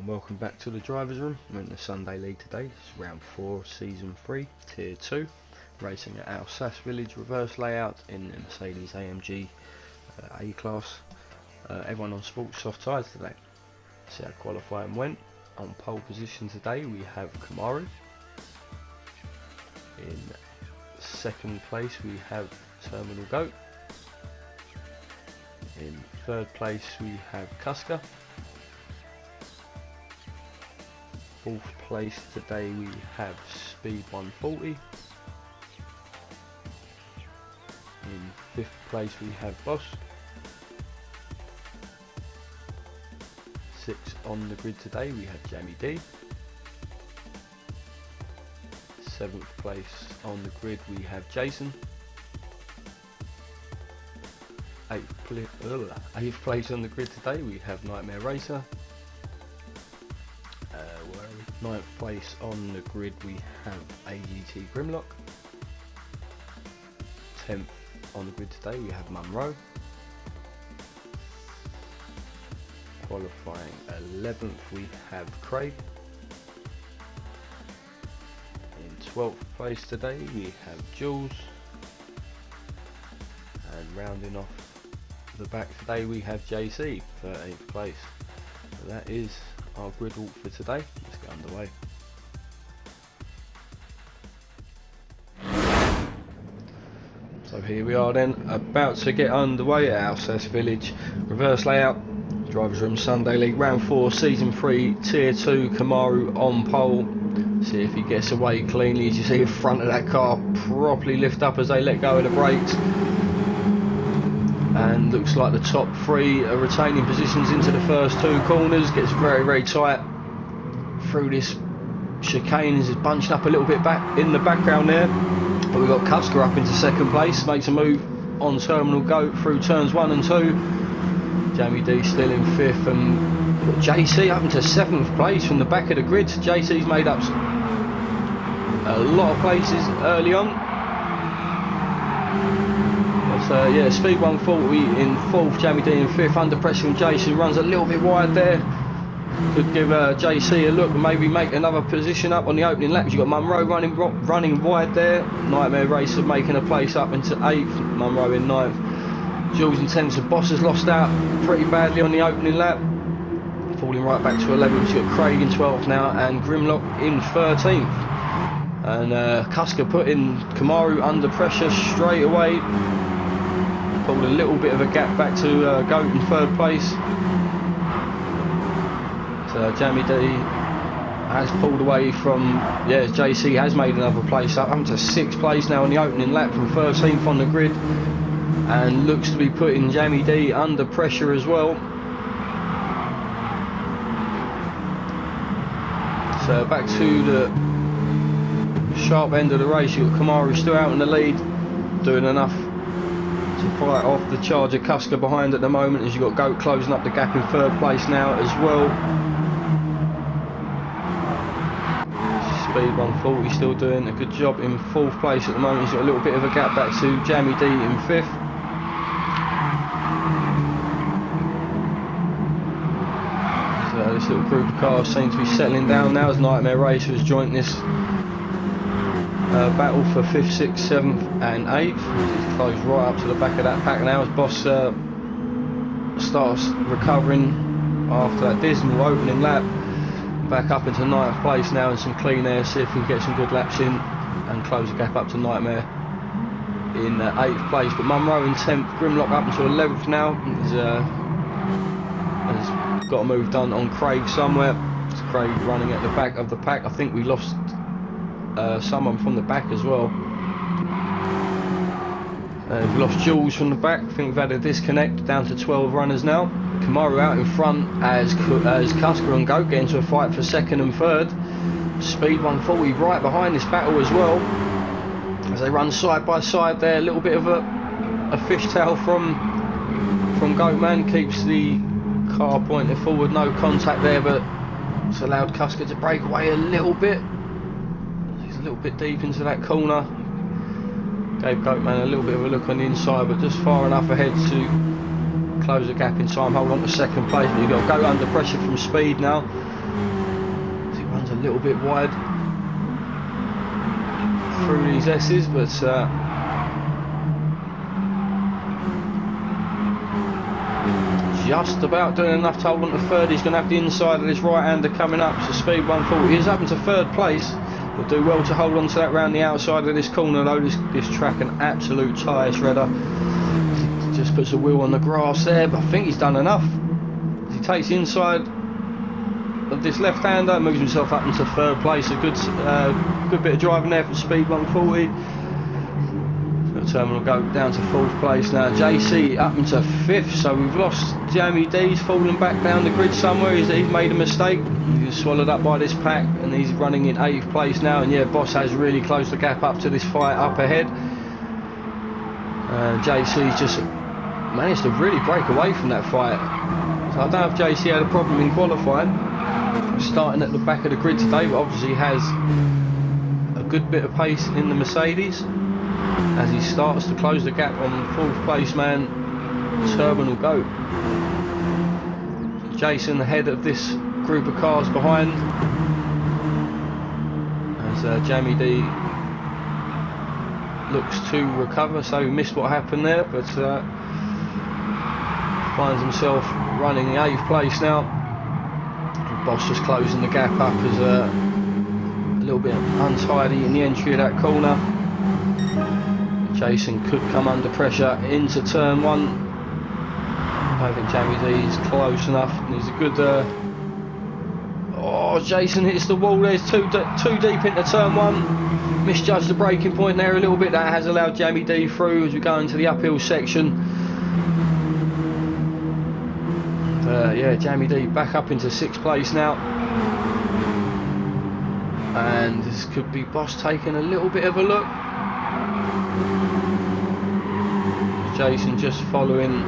Welcome back to the Drivers Room. We're in the Sunday League today. It's round 4, season 3, tier 2. Racing at Alsace Village reverse layout in the Mercedes AMG A-Class. Everyone on sports soft tyres today. See how qualifying went. On pole position today we have Kamaru. In second place we have Terminal Goat. In third place we have Kuska. Fourth place today we have Speed 140. In fifth place we have Boss. Sixth on the grid today we have Jamie D. Seventh place on the grid we have Jason. Eighth place on the grid today we have Nightmare Racer. Ninth place on the grid we have AGT Grimlock. 10th on the grid today we have Munro. Qualifying 11th we have Craig. In 12th place today we have Jules. And rounding off the back today we have JC, 13th place. So that is our grid walk for today. Let's get underway. So here we are then, about to get underway at Alsace Village. Reverse layout, Drivers Room Sunday League, round 4, season 3, tier 2, Kamaru on pole. See if he gets away cleanly. As you see the front of that car properly lift up as they let go of the brakes. And looks like the top three are retaining positions into the first two corners. Gets very tight through this chicane. Is bunching up a little bit back in the background there. But we've got Kuska up into second place. Makes a move on Terminal Goat through turns 1 and 2. Jamie D still in 5th, and got JC up into 7th place from the back of the grid. JC's made up a lot of places early on. Yeah, Speed 140 in 4th, Jamie D in 5th, under pressure from Jason, runs a little bit wide there. Could give JC a look and maybe make another position up on the opening lap. You've got Munro running wide there. Nightmare Racer making a place up into 8th, Munro in 9th. Jules in 10th, so Boss has lost out pretty badly on the opening lap. Falling right back to 11th, you've got Craig in 12th now and Grimlock in 13th. And Kuska putting Kamaru under pressure straight away. Pulled a little bit of a gap back to Goat in 3rd place. So Jamie D has pulled away from, JC has made another place up to 6th place now on the opening lap from 13th on the grid, and looks to be putting Jamie D under pressure as well. So back to the sharp end of the race, you've got Kamaru still out in the lead, doing enough to fight off the Charger Kuska behind at the moment, as you've got Goat closing up the gap in 3rd place now as well. Speed 140 still doing a good job in 4th place at the moment. He's got a little bit of a gap back to Jamie D in 5th. So this little group of cars seems to be settling down now as Nightmare Racer has joined this battle for 5th, 6th, 7th and 8th. He's close right up to the back of that pack now as Boss starts recovering after that dismal opening lap. Back up into 9th place now in some clean air, see if we can get some good laps in and close the gap up to Nightmare in 8th place. But Munro in 10th, Grimlock up into 11th now. Has got a move done on Craig somewhere. It's Craig running at the back of the pack. I think we lost someone from the back as well. We've lost Jules from the back. I think we've had a disconnect, down to 12 runners now. Kamaru out in front as Kuska and Goat get into a fight for 2nd and 3rd. Speed 140 right behind this battle as well, as they run side by side there. A little bit of a fishtail from Goat Man, keeps the car pointed forward, no contact there, but it's allowed Kuska to break away a little bit. He's a little bit deep into that corner. Gave Goatman a little bit of a look on the inside, but just far enough ahead to close the gap in time, hold on to 2nd place. But you've got to go under pressure from Speed now. little bit wide through these S's, but just about doing enough to hold on to third. He's going to have the inside of this right-hander coming up, so speed 140. He's up into third place. Will do well to hold on to that round the outside of this corner though. This track an absolute tyre shredder. He just puts a wheel on the grass there, but I think he's done enough. He takes the inside of this left-hander, moves himself up into third place. A good bit of driving there for speed 140. Terminal go down to fourth place now. JC up into fifth, so we've lost Jamie D. He's fallen back down the grid somewhere. He's made a mistake. He's swallowed up by this pack, and he's running in 8th place now. And yeah, Boss has really closed the gap up to this fight up ahead. JC's just managed to really break away from that fight. So I don't know if JC had a problem in qualifying, starting at the back of the grid today, but obviously has a good bit of pace in the Mercedes. As he starts to close the gap on 4th place man, Terminal Goat. Jason ahead of this group of cars behind, as Jamie D looks to recover, so he missed what happened there, but finds himself running in 8th place now. Boss just closing the gap up as a little bit untidy in the entry of that corner. Jason could come under pressure into turn 1. I don't think Jamie D is close enough. He's a good. Oh, Jason hits the wall. There's too deep into turn 1. Misjudged the braking point there a little bit. That has allowed Jamie D through as we go into the uphill section. Yeah, Jamie D back up into 6th place now. And this could be Boss taking a little bit of a look. Jason just following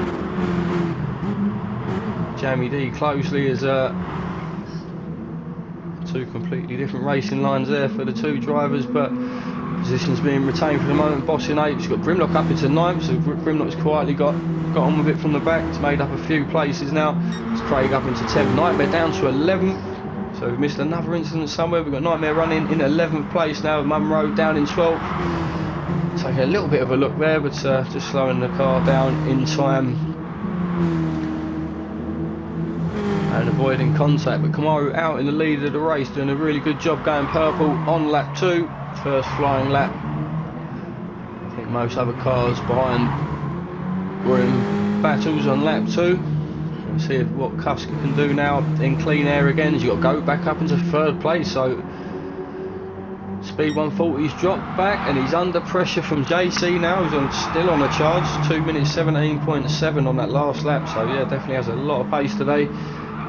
Jamie D closely as two completely different racing lines there for the two drivers, but positions being retained for the moment. Boss in 8th, he's got Grimlock up into 9th, so Grimlock's quietly got on with it from the back. It's made up a few places now. It's Craig up into 10th, Nightmare down to 11th, so we've missed another incident somewhere. We've got Nightmare running in 11th place now, Munro down in 12th. Taking a little bit of a look there, but just slowing the car down in time and avoiding contact. But Kamaru out in the lead of the race, doing a really good job going purple on lap 2, first flying lap. I think most other cars behind were in battles on lap 2. Let's see what Kuska can do now in clean air again. He's got to go back up into 3rd place, so speed 140's dropped back and he's under pressure from JC now. He's still on a charge, 2 minutes 17.7 on that last lap, so yeah, definitely has a lot of pace today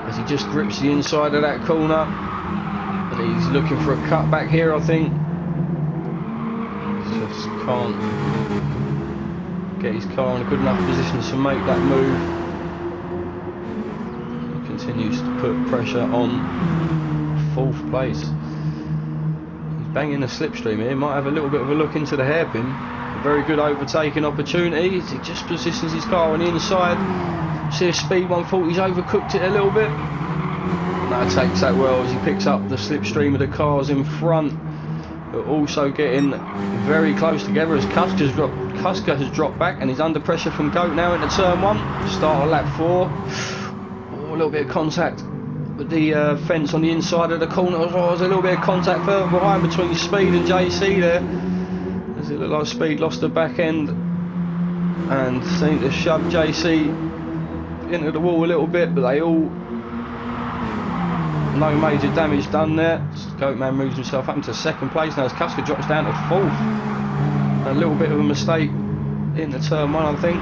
as he just grips the inside of that corner. But he's looking for a cut back here, I think. He just can't get his car in a good enough position to make that move. He continues to put pressure on 4th place. Banging the slipstream here, might have a little bit of a look into the hairpin. A very good overtaking opportunity. He just positions his car on the inside. See if speed 140's overcooked it a little bit. No, takes that well as he picks up the slipstream of the cars in front, but also getting very close together as Kuska has dropped back and he's under pressure from Goat now into turn 1. Start of lap 4. Oh, a little bit of contact with the fence on the inside of the corner. There's a little bit of contact further behind between Speed and JC there. As it looked like Speed lost the back end and seemed to shove JC into the wall a little bit, but they all, no major damage done there. Goatman moves himself up into 2nd place now as Kuska drops down to 4th. A little bit of a mistake in the turn 1, I think.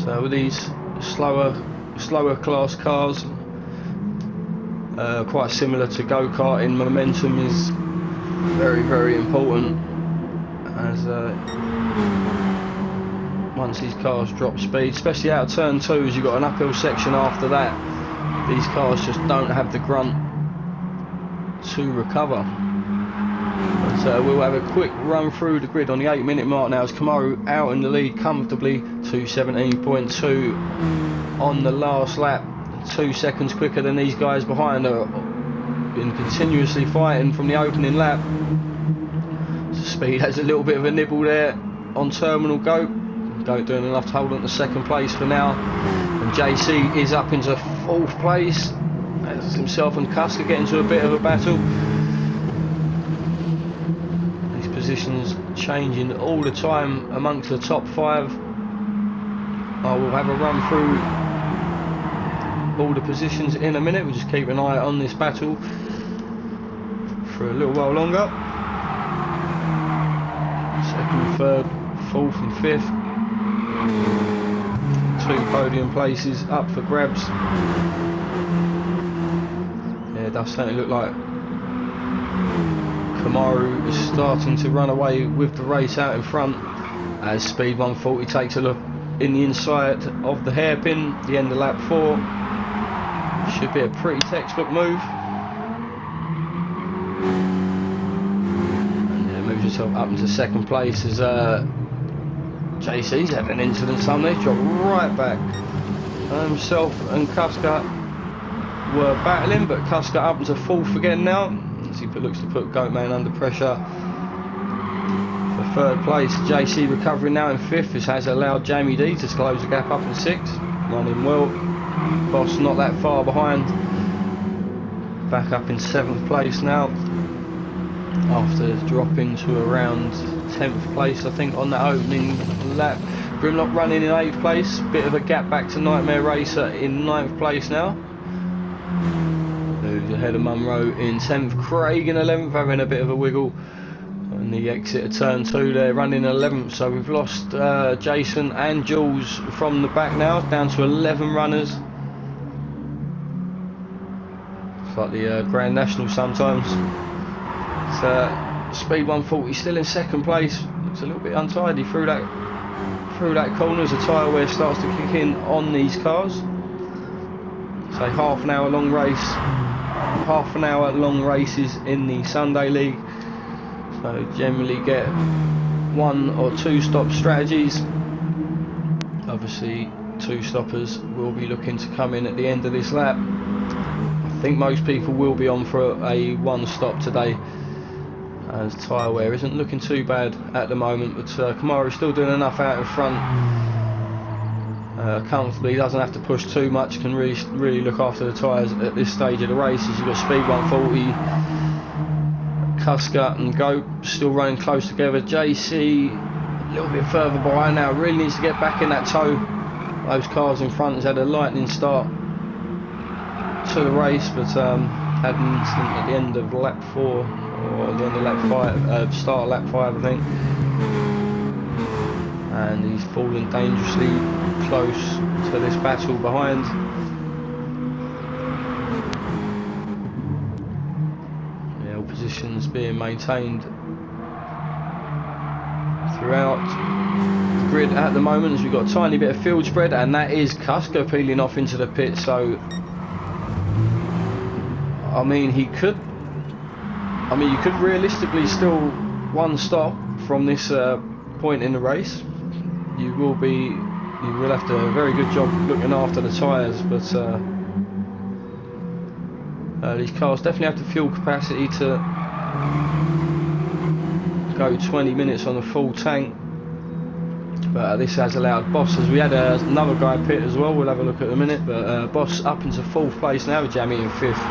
So with these slower class cars, quite similar to go-karting, momentum is very, very important, as once these cars drop speed, especially out of turn 2, as you've got an uphill section after that, these cars just don't have the grunt to recover. But we'll have a quick run through the grid on the 8-minute mark now as Kamaru out in the lead comfortably, 2:17.2 on the last lap, 2 seconds quicker than these guys behind. been continuously fighting from the opening lap. So Speed has a little bit of a nibble there on terminal Goat. Goat doing enough to hold on to second place for now. And JC is up into 4th place. As himself and Cusker get into a bit of a battle. These positions changing all the time amongst the top 5. I will have a run through all the positions in a minute. We'll just keep an eye on this battle for a little while longer. 2nd, 3rd, 4th and 5th. 2 podium places up for grabs. Yeah, it does certainly look like Kamaru is starting to run away with the race out in front as Speed 140 takes a look in the inside of the hairpin, the end of lap 4. Should be a pretty textbook move. And yeah, moves yourself up into 2nd place as JC's had an incident somewhere. Dropped right back. Himself and Kuska were battling, but Kuska up into 4th again now as he looks to put Goatman under pressure for 3rd place. JC recovering now in 5th. This has allowed Jamie D to close the gap up in 6th. Running well. Boss not that far behind. Back up in 7th place now after dropping to around 10th place I think on that opening lap. Grimlock running in 8th place. Bit of a gap back to Nightmare Racer in 9th place now. Moves ahead of Munro in 10th. Craig in 11th having a bit of a wiggle on the exit of turn 2 there, running 11th. So we've lost Jason and Jules from the back now, down to 11 runners. It's like the Grand National sometimes. Speed 140 still in 2nd place. Looks a little bit untidy through that corner as the tyre wear starts to kick in on these cars. So half an hour long races in the Sunday League. So generally get 1 or 2 stop strategies. Obviously 2 stoppers will be looking to come in at the end of this lap. I think most people will be on for a 1 stop today, as tyre wear isn't looking too bad at the moment, but Kamaru's still doing enough out in front. Comfortably, doesn't have to push too much, can really look after the tyres at this stage of the race. As you've got Speed 140, Kuska and Goat still running close together. JC a little bit further behind now, really needs to get back in that tow. Those cars in front has had a lightning start to the race, but had an incident at the end of lap 4, or the end of lap 5, start of lap 5 I think. And he's fallen dangerously close to this battle behind. Yeah, all positions being maintained throughout the grid at the moment, as we've got a tiny bit of field spread, and that is Kuska peeling off into the pit. So I mean, you could realistically still 1 stop from this point in the race. You will have to do a very good job looking after the tyres, but these cars definitely have the fuel capacity to go 20 minutes on a full tank. But this has allowed Boss, as we had another guy pit as well, we'll have a look at in a minute, but Boss up into 4th place now, with Jamie in 5th,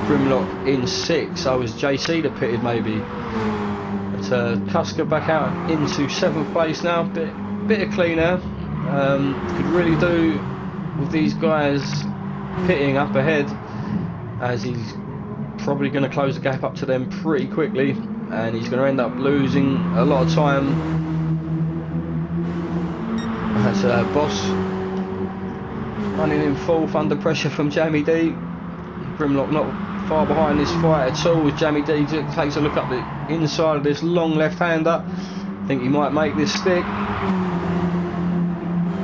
Grimlock in 6th, so was JC that pitted maybe. But Kuska back out into 7th place now, bit of clean air. Could really do with these guys pitting up ahead, as he's probably going to close the gap up to them pretty quickly, and he's going to end up losing a lot of time. That's Boss running in 4th under pressure from Jamie D. Grimlock not far behind this fight at all, as Jamie D takes a look up the inside of this long left-hander. I think he might make this stick.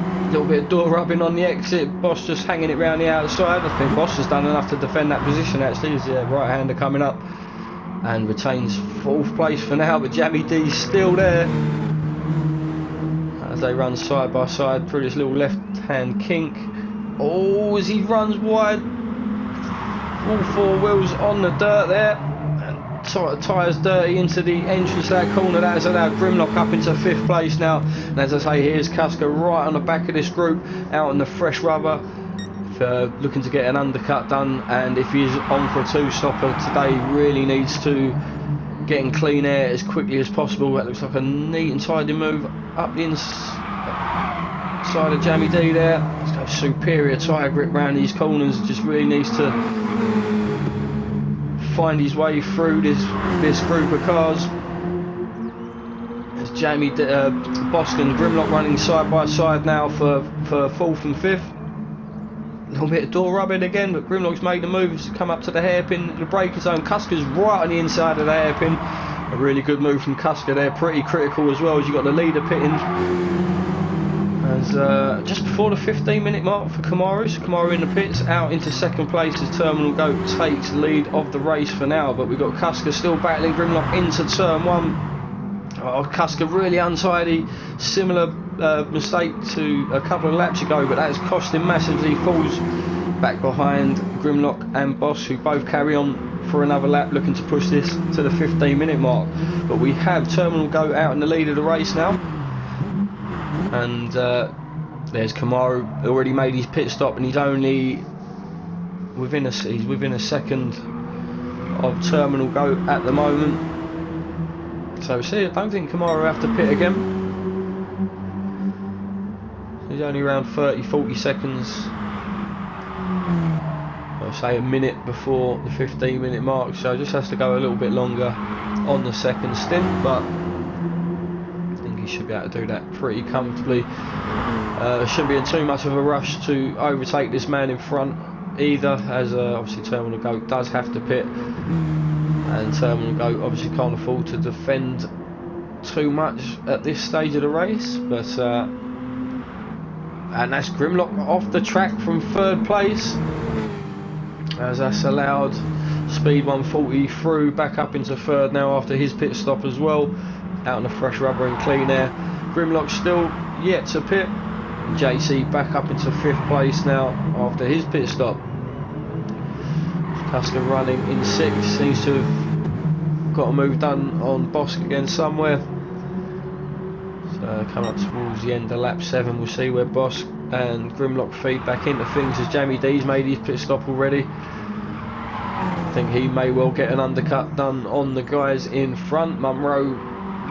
A little bit of door rubbing on the exit. Boss just hanging it round the outside. I think Boss has done enough to defend that position actually, as the right-hander coming up, and retains 4th place for now, but Jamie D's still there as they run side by side through this little left-hand kink. Oh, as he runs wide, All four wheels on the dirt there, and tyres dirty into the entrance to that corner. That has allowed Grimlock up into 5th place now. And as I say, here's Cusker right on the back of this group, out on the fresh rubber, looking to get an undercut done. And if he's on for a 2-stopper today, really needs to get in clean air as quickly as possible. That looks like a neat and tidy move up the inside of Jamie D there. He's got superior tyre grip around these corners. Just really needs to find his way through this group of cars. As Jamie Bosk and Grimlock running side by side now for 4th and 5th. A little bit of door rubbing again, but Grimlock's made the move to come up to the hairpin, the braking zone. Cusker's right on the inside of the hairpin. A really good move from Cusker there, pretty critical as well, as you got the leader pitting. As just before the 15-minute mark for Kamaru. So Kamaru in the pits, out into 2nd place as Terminal Goat takes the lead of the race for now. But we've got Cusker still battling Grimlock into turn 1. Oh, Cusker really untidy, similar mistake to a couple of laps ago, but that has cost him massively. He falls back behind Grimlock and Boss, who both carry on for another lap, looking to push this to the 15-minute mark. But we have Terminal Goat out in the lead of the race now, and there's Kamaru, already made his pit stop, and he's only within a second of Terminal Goat at the moment. So see, I don't think Kamaru will have to pit again. He's only around 30-40 seconds, I'll say a minute before the 15-minute mark, so just has to go a little bit longer on the 2nd stint, but I think he should be able to do that pretty comfortably. Shouldn't be in too much of a rush to overtake this man in front either, as obviously Terminal Goat does have to pit. And Terminal Goat obviously can't afford to defend too much at this stage of the race, but and that's Grimlock off the track from 3rd place, as that's allowed Speed 140 through back up into 3rd now after his pit stop as well, out on the fresh rubber and clean air. Grimlock still yet to pit. JC back up into 5th place now after his pit stop. Cusker running in 6th, seems to have got a move done on Bosk again somewhere. So coming up towards the end of lap 7, we'll see where Bosk and Grimlock feed back into things, as Jamie D's made his pit stop already. I think he may well get an undercut done on the guys in front. Munro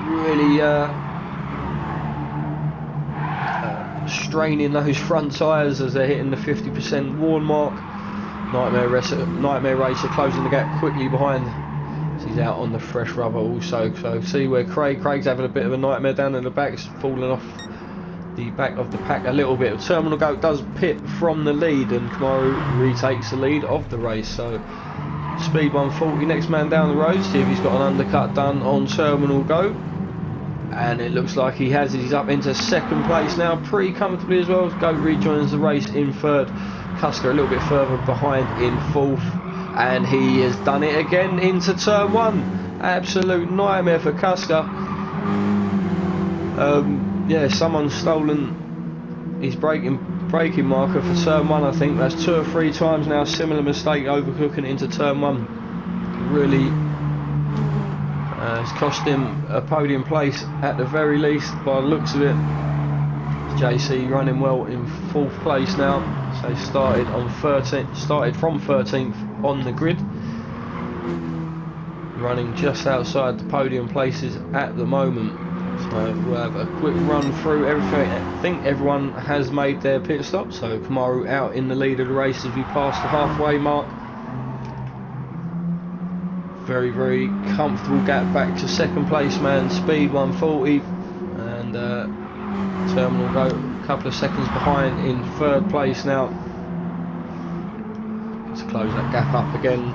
really straining those front tyres as they're hitting the 50% worn mark. Nightmare Racer closing the gap quickly behind. He's out on the fresh rubber also. So see where Craig's having a bit of a nightmare down in the back, falling off the back of the pack a little bit. Terminal Goat does pit from the lead, and Kamaru retakes the lead of the race. So Speed 140, next man down the road, see if he's got an undercut done on Terminal Goat. And it looks like he has. He's up into 2nd place now, pretty comfortably as well. Goat rejoins the race in 3rd. Cusker a little bit further behind in 4th, and he has done it again into turn 1. Absolute nightmare for Cusker. Yeah, someone's stolen his braking marker for turn 1. I think that's 2 or 3 times now. Similar mistake, overcooking into turn 1. Really, it's cost him a podium place at the very least, by the looks of it. JC running well in 4th place now. So started from 13th on the grid, running just outside the podium places at the moment. So we'll have a quick run through everything. I think everyone has made their pit stop. So Kamaru out in the lead of the race as we pass the halfway mark. Very, very comfortable gap back to 2nd place man, Speed 140, and Terminal Goat a couple of seconds behind in 3rd place now. Let's close that gap up again.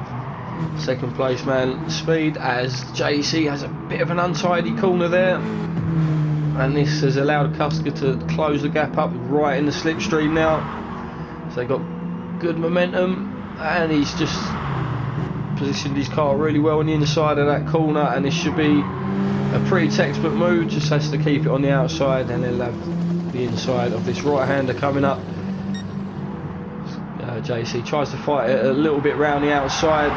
2nd place man Speed, as JC has a bit of an untidy corner there, and this has allowed Cusker to close the gap up right in the slipstream now. So they got good momentum, and he's just positioned his car really well on the inside of that corner, and this should be a pretty textbook move. Just has to keep it on the outside, and they'll have the inside of this right hander coming up. JC tries to fight it a little bit round the outside,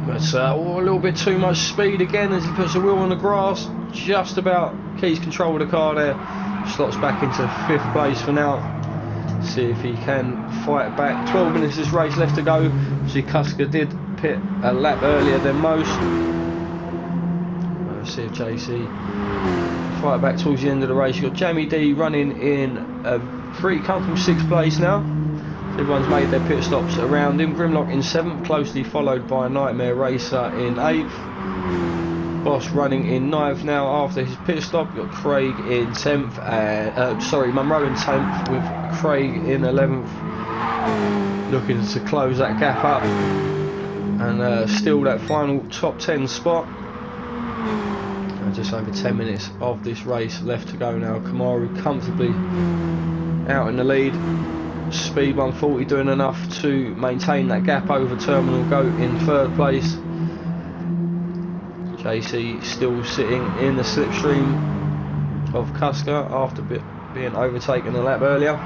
but a little bit too much speed again as he puts the wheel on the grass. Just about keeps control of the car there. Slots back into 5th place for now. See if he can fight back. 12 minutes of this race left to go. See, Kuska did pit a lap earlier than most. Let's see if JC fight back towards the end of the race. You've got Jamie D running in a pretty comfortable 6th place now. Everyone's made their pit stops around him. Grimlock in 7th, closely followed by Nightmare Racer in 8th. Boss running in 9th now after his pit stop. You've got Craig in 10th, Munro in 10th with Craig in 11th, looking to close that gap up and steal that final top 10 spot. Just over 10 minutes of this race left to go now. Kamaru comfortably out in the lead. Speed 140 doing enough to maintain that gap over Terminal Goat in 3rd place. JC still sitting in the slipstream of Kuska after being overtaken a lap earlier.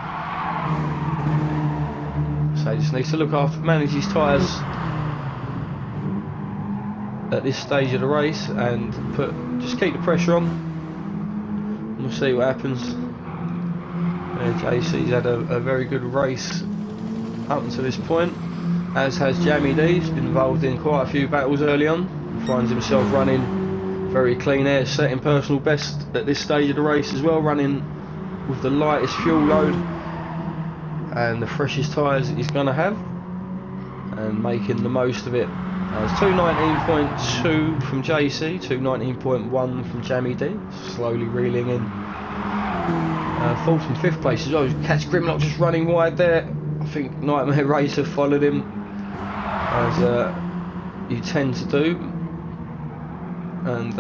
So he just needs to look after, manage his tyres at this stage of the race and just keep the pressure on. We'll see what happens. JC's had a very good race up until this point, as has Jamie D. He's been involved in quite a few battles early on. Finds himself running very clean air, setting personal best at this stage of the race as well, running with the lightest fuel load and the freshest tyres that he's going to have, and making the most of it. It's 219.2 from JC, 219.1 from Jamie D, slowly reeling in. 4th and 5th place as well. Catch Grimlock just running wide there. I think Nightmare Racer followed him, as you tend to do. And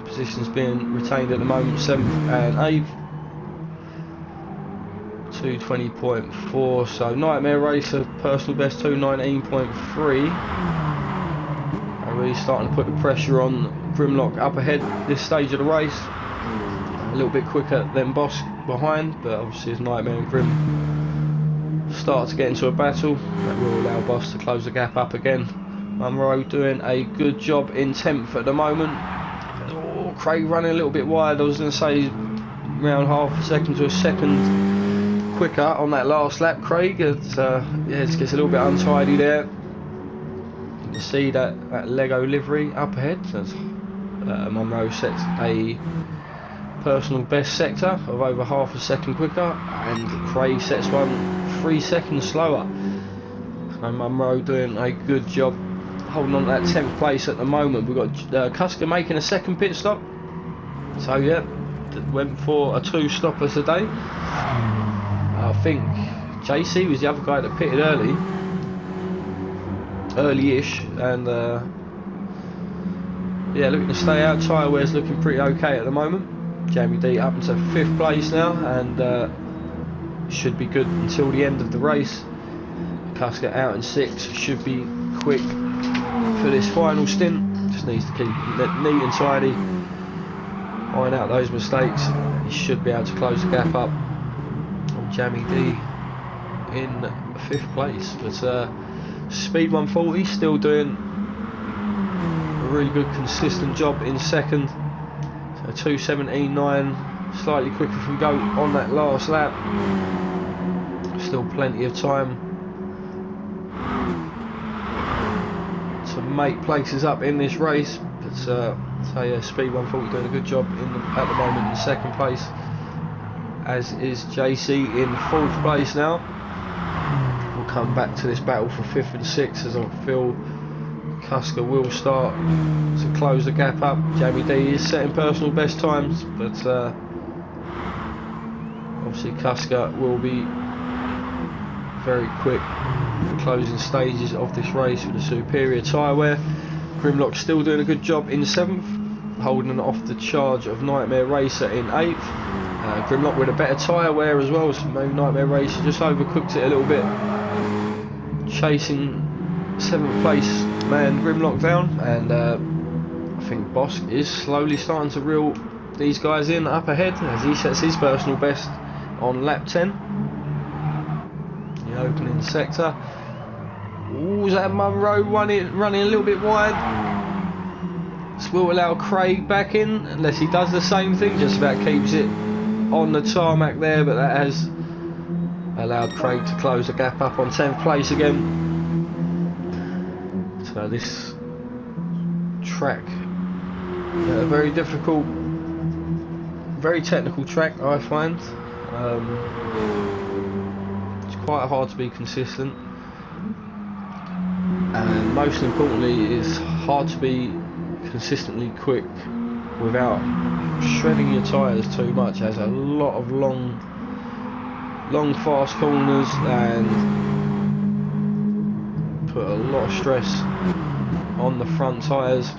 positions being retained at the moment, 7th and 8th. 220.4, so Nightmare Racer personal best 219.3. And really starting to put the pressure on Grimlock up ahead this stage of the race. A little bit quicker than Boss behind, but obviously as Nightmare and Grim start to get into a battle, that will allow Boss to close the gap up again. Munro doing a good job in 10th at the moment. Craig running a little bit wide. I was going to say around half a second to a second quicker on that last lap, Craig. It gets a little bit untidy there. You can see that Lego livery up ahead. So Munro sets a personal best sector of over half a second quicker, and Craig sets one 3 seconds slower. And Munro doing a good job holding on to that 10th place at the moment. We've got Kuska making a 2nd pit stop. So yeah, went for a 2 stopper today. I think JC was the other guy that pitted early-ish, and yeah, looking to stay out. Tyre wear's looking pretty okay at the moment. Jamie D up into 5th place now, and should be good until the end of the race. Kuska out in 6th, should be quick for this final stint. Just needs to keep neat and tidy, iron out those mistakes. He should be able to close the gap up on Jamie D in 5th place. But Speed 140 still doing a really good consistent job in 2nd. So 2:17.9, slightly quicker from Goat on that last lap. Still plenty of time to make places up in this race, but so yeah, Speed 140 doing a good job at the moment in 2nd place, as is JC in 4th place now. We'll come back to this battle for 5th and 6th, as I feel Kuska will start to close the gap up. Jamie D is setting personal best times, but obviously Kuska will be very quick in the closing stages of this race with a superior tyre wear. Grimlock still doing a good job in 7th, holding off the charge of Nightmare Racer in 8th. Grimlock with a better tyre wear as well, so maybe Nightmare Racer just overcooked it a little bit, chasing 7th place man Grimlock down. And I think Boss is slowly starting to reel these guys in up ahead as he sets his personal best on lap 10. the opening sector. Ooh, is that Munro running a little bit wide? This will allow Craig back in, unless he does the same thing, just about keeps it on the tarmac there, but that has allowed Craig to close the gap up on 10th place again. So this track, a very difficult, very technical track, I find. It's quite hard to be consistent, and most importantly it's hard to be consistently quick without shredding your tyres too much. It has a lot of long fast corners and put a lot of stress on the front tyres.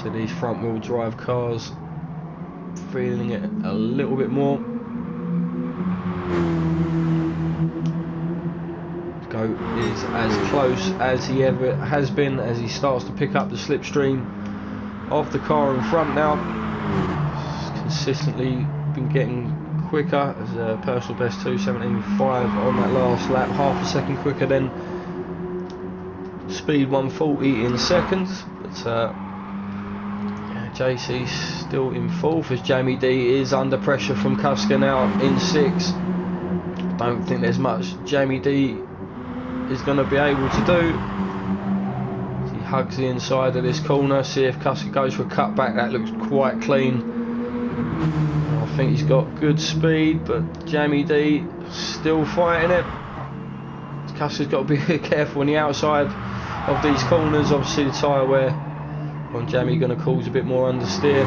So these front wheel drive cars feeling it a little bit more. Go is as close as he ever has been as he starts to pick up the slipstream of the car in front now. He's consistently been getting quicker, as a personal best 2:17.5 on that last lap, half a second quicker than speed 140 in seconds. But JC's still in 4th as Jamie D is under pressure from Kuska now in 6th. Don't think there's much Jamie D is going to be able to do. He hugs the inside of this corner, see if Kuska goes for a cutback. That looks quite clean. I think he's got good speed, but Jamie D still fighting it. Kuska's got to be careful on the outside of these corners. Obviously the tyre wear on Jamie going to cause a bit more understeer,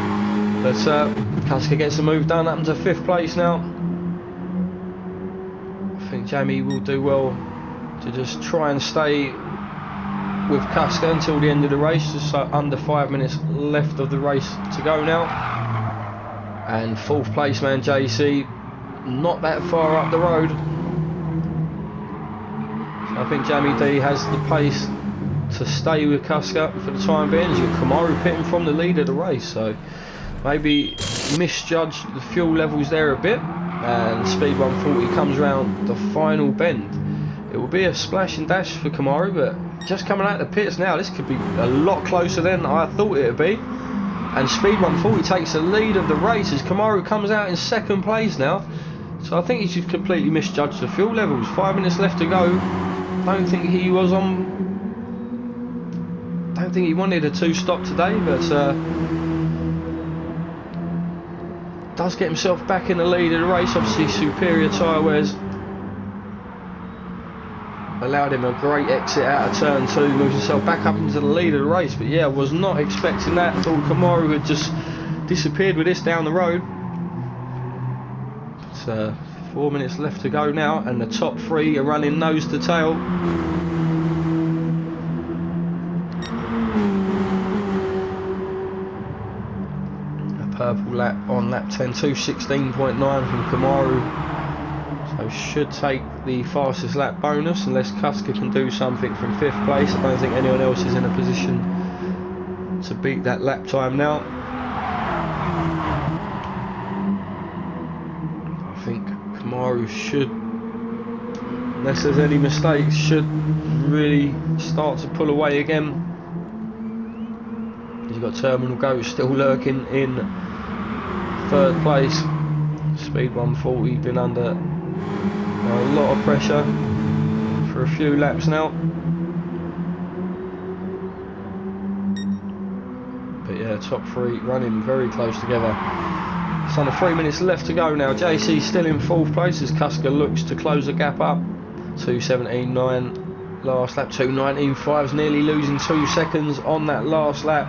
but Kuska gets the move done, up to 5th place now. I think Jamie will do well to just try and stay with Kuska until the end of the race, just under 5 minutes left of the race to go now. And 4th place man JC, not that far up the road. So I think Jamie D has the pace to stay with Kuska for the time being. You've got Kamaru pitting from the lead of the race, so maybe misjudged the fuel levels there a bit, and speed 140 comes round the final bend. It will be a splash and dash for Kamaru, but just coming out of the pits now, this could be a lot closer than I thought it would be. And speed 140 takes the lead of the race as Kamaru comes out in 2nd place now. So I think he's just completely misjudged the fuel levels. 5 minutes left to go. Don't think he was on. Don't think he wanted a 2-stop today, but does get himself back in the lead of the race. Obviously superior tyre wears allowed him a great exit out of turn 2, moves himself back up into the lead of the race. But yeah, I was not expecting that. I thought Kamaru had just disappeared with this down the road. But 4 minutes left to go now, and the top 3 are running nose to tail. Purple lap on lap 10, 2:16.9 from Kamaru, so should take the fastest lap bonus unless Kuska can do something from 5th place. I don't think anyone else is in a position to beat that lap time now. I think Kamaru should, unless there's any mistakes, should really start to pull away again. You've got Terminal Goat still lurking in 3rd place. Speed 140 been under a lot of pressure for a few laps now. But yeah, top 3 running very close together. It's under 3 minutes left to go now. JC still in 4th place as Kuska looks to close the gap up. 2:17.9 last lap, 2:19.5, nearly losing 2 seconds on that last lap.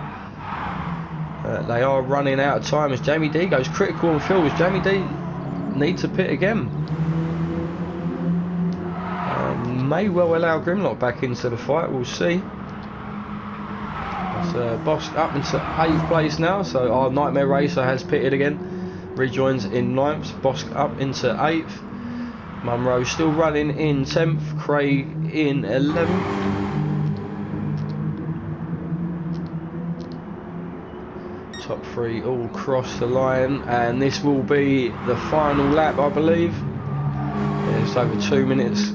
They are running out of time as Jamie D goes critical on fuel, as Jamie D needs to pit again. May well allow Grimlock back into the fight, we'll see. It's Bosk up into 8th place now, so our Nightmare Racer has pitted again. Rejoins in 9th, Bosk up into 8th. Munro still running in 10th, Craig in 11th. Top 3 all cross the line, and this will be the final lap, I believe. Yeah, it's over 2 minutes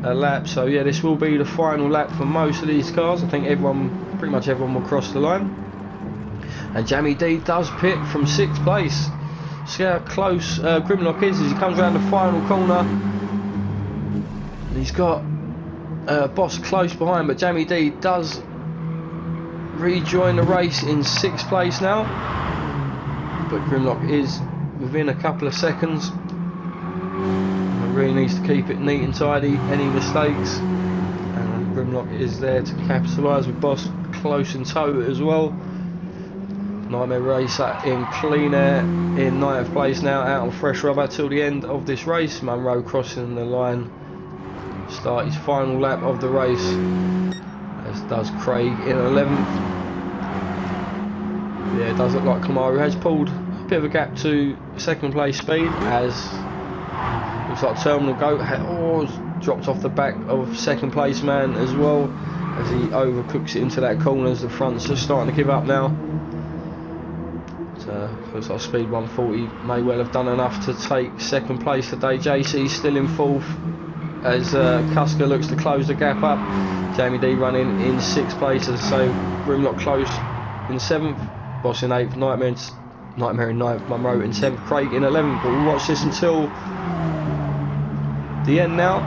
a lap. So yeah, this will be the final lap for most of these cars. I think pretty much everyone will cross the line. And Jamie D does pit from 6th place. See how close Grimlock is as he comes around the final corner. And he's got Boss close behind, but Jamie D does rejoin the race in 6th place now. But Grimlock is within a couple of seconds. And really needs to keep it neat and tidy. Any mistakes, and Grimlock is there to capitalise with Boss close in tow as well. Nightmare Racer in clean air in 9th place now, out on fresh rubber till the end of this race. Munro crossing the line, start his final lap of the race, as does Craig in 11th. Yeah, it does look like Kamaru has pulled a bit of a gap to 2nd place speed, as looks like Terminal Goat has dropped off the back of 2nd place man as well, as he overcooks it into that corner as the front's just starting to give up now. Looks like Speed 140 may well have done enough to take 2nd place today. JC still in 4th as Cusker looks to close the gap up. Jamie D running in 6th place, as I say. Grimlock close in 7th, Boss in 8th, Nightmare in 9th, Munro in 10th, Craig in 11th. But we'll watch this until the end now.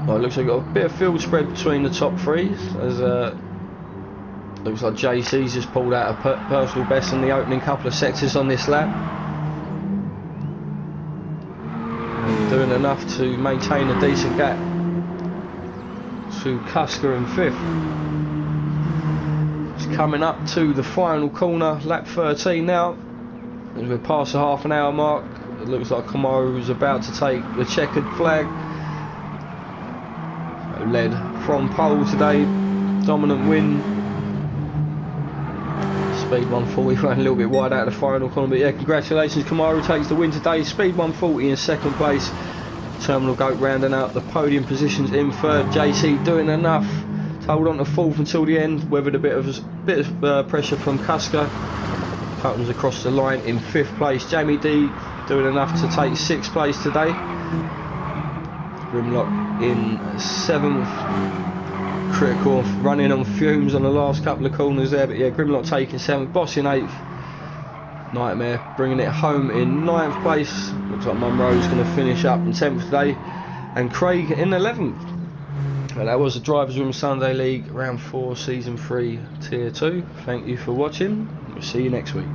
Well, it looks like we've got a bit of field spread between the top 3, as looks like JC's just pulled out a personal best in the opening couple of sectors on this lap. And doing enough to maintain a decent gap to Cusker in 5th. It's coming up to the final corner, lap 13 now. As we're past the half an hour mark, it looks like Kamaru is about to take the checkered flag. Led from pole today, dominant win. Speed 140 ran a little bit wide out of the final corner, but yeah, congratulations, Kamaru takes the win today. Speed 140 in 2nd place. Terminal Goat rounding out the podium positions in 3rd. JC doing enough to hold on to 4th until the end, weathered a bit of pressure from Cusker. Comes across the line in 5th place. Jamie D doing enough to take 6th place today. Grimlock in 7th. Critical running on fumes on the last couple of corners there, but yeah, Grimlock taking 7th, Boss in 8th, Nightmare bringing it home in 9th place. Looks like Munro's going to finish up in 10th today, and Craig in 11th. And that was the Drivers' Room Sunday League Round 4 Season 3 Tier 2. Thank you for watching. We'll see you next week.